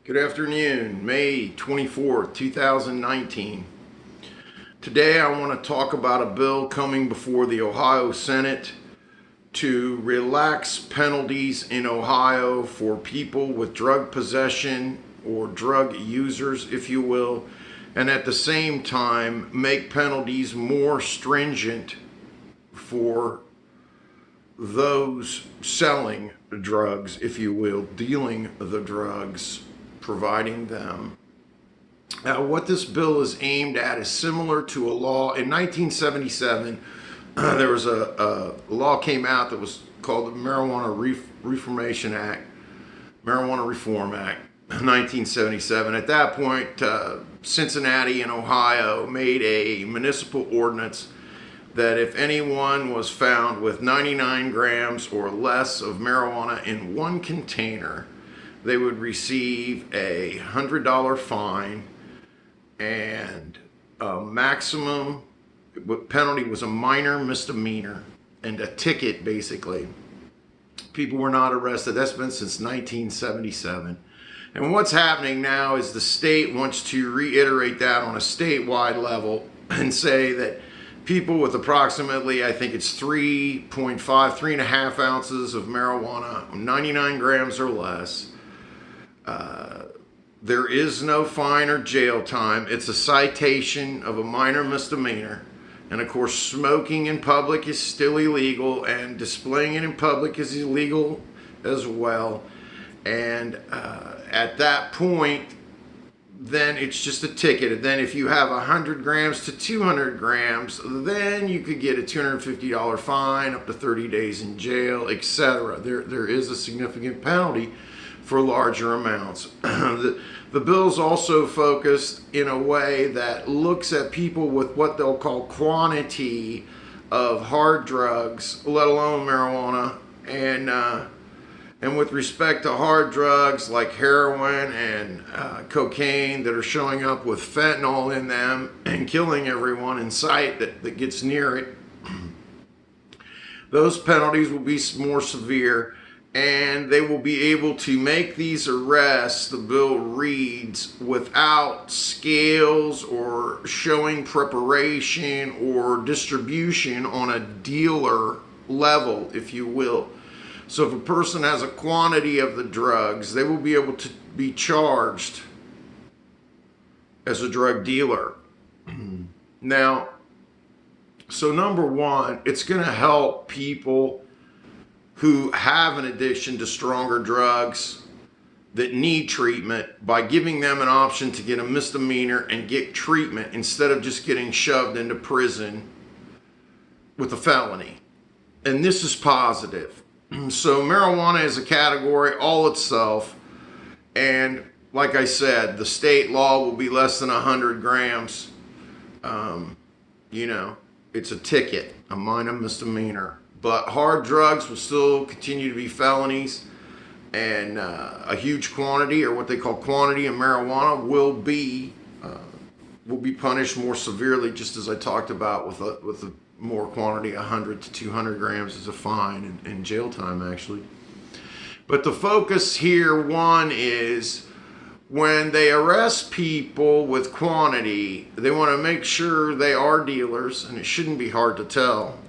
Good afternoon, May 24th, 2019. Today I want to talk about a bill coming before the Ohio Senate to relax penalties in Ohio for people with drug possession or drug users, if you will, and at the same time make penalties more stringent for those selling drugs, if you will, dealing the drugs, providing them. Now, what this bill is aimed at is similar to a law in 1977. There was a law came out that was called the Marijuana Reform Act, 1977. At that point, Cincinnati and Ohio made a municipal ordinance that if anyone was found with 99 grams or less of marijuana in one container, they would receive a $100 fine, and a maximum penalty was a minor misdemeanor and a ticket, basically. People were not arrested. That's been since 1977. And what's happening now is the state wants to reiterate that on a statewide level and say that people with approximately, I think it's 3.5 ounces of marijuana, 99 grams or less, there is no fine or jail time. It's a citation of a minor misdemeanor. And of course, smoking in public is still illegal, and displaying it in public is illegal as well. And at that point, then it's just a ticket. And then if you have 100 grams to 200 grams, then you could get a $250 fine, up to 30 days in jail, etc. There is a significant penalty for larger amounts. The bill's also focused in a way that looks at people with what they'll call quantity of hard drugs, let alone marijuana, and with respect to hard drugs like heroin and cocaine that are showing up with fentanyl in them and killing everyone in sight that gets near it, those penalties will be more severe, and they will be able to make these arrests, the bill reads, without scales or showing preparation or distribution on a dealer level, if you will. So if a person has a quantity of the drugs, they will be able to be charged as a drug dealer. Now, so number one, it's going to help people who have an addiction to stronger drugs that need treatment by giving them an option to get a misdemeanor and get treatment instead of just getting shoved into prison with a felony. And this is positive. So marijuana is a category all itself, and like I said, the state law will be less than 100 grams. It's a ticket, a minor misdemeanor. But hard drugs will still continue to be felonies, and a huge quantity, or what they call quantity of marijuana, will be punished more severely, just as I talked about with a more quantity, 100 to 200 grams is a fine and jail time, actually. But the focus here, one, is when they arrest people with quantity, they want to make sure they are dealers, and it shouldn't be hard to tell.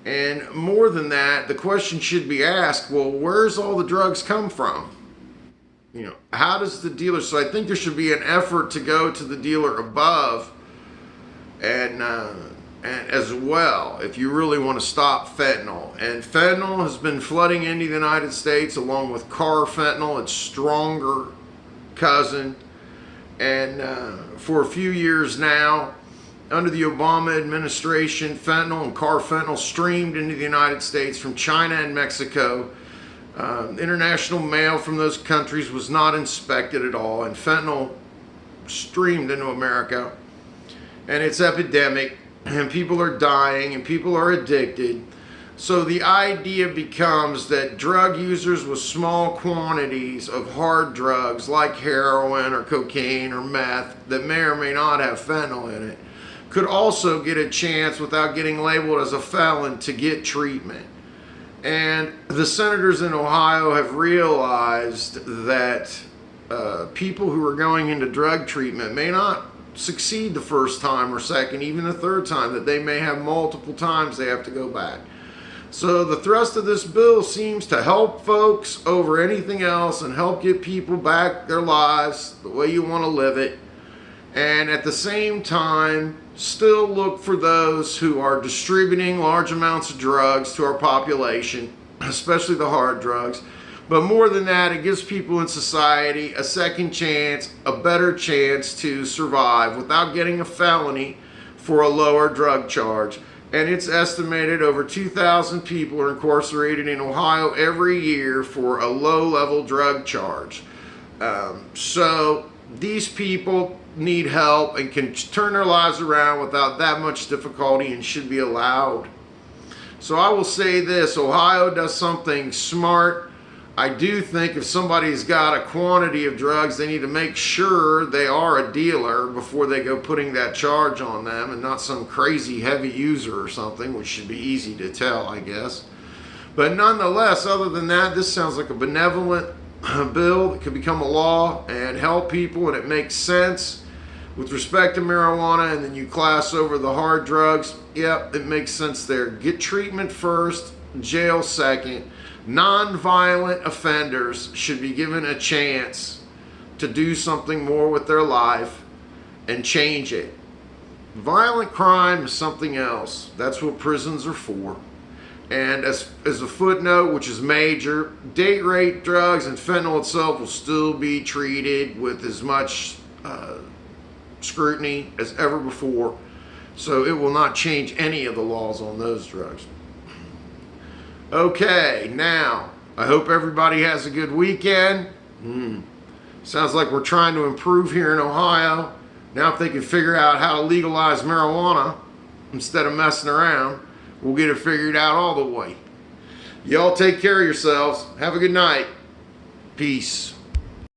And more than that, the question should be asked, well, where's all the drugs come from? How does the dealer, so I think there should be an effort to go to the dealer above and as well, if you really want to stop fentanyl. And fentanyl has been flooding into the United States along with carfentanil, its stronger cousin. And for a few years now, under the Obama administration, fentanyl and carfentanil streamed into the United States from China and Mexico. International mail from those countries was not inspected at all, and fentanyl streamed into America. And it's epidemic, and people are dying, and people are addicted. So the idea becomes that drug users with small quantities of hard drugs like heroin or cocaine or meth that may or may not have fentanyl in it could also get a chance, without getting labeled as a felon, to get treatment. And the senators in Ohio have realized that people who are going into drug treatment may not succeed the first time or second, even the third time, that they may have multiple times they have to go back. So the thrust of this bill seems to help folks over anything else and help get people back their lives the way you want to live it. And at the same time, still look for those who are distributing large amounts of drugs to our population, especially the hard drugs. But more than that, it gives people in society a second chance, a better chance to survive without getting a felony for a lower drug charge. And it's estimated over 2,000 people are incarcerated in Ohio every year for a low-level drug charge. So these people need help and can turn their lives around without that much difficulty and should be allowed. So I will say this, Ohio does something smart. I do think if somebody's got a quantity of drugs, they need to make sure they are a dealer before they go putting that charge on them, and not some crazy heavy user or something, which should be easy to tell, I guess. But nonetheless, other than that, this sounds like a benevolent bill that could become a law and help people, and it makes sense. With respect to marijuana, and then you class over the hard drugs, yep, it makes sense there. Get treatment first, jail second. Non-violent offenders should be given a chance to do something more with their life and change it. Violent crime is something else. That's what prisons are for. And as a footnote, which is major, date rape drugs and fentanyl itself will still be treated with as much scrutiny as ever before. So it will not change any of the laws on those drugs. Okay, now, I hope everybody has a good weekend. Sounds like we're trying to improve here in Ohio. Now if they can figure out how to legalize marijuana instead of messing around, we'll get it figured out all the way. Y'all take care of yourselves. Have a good night. Peace.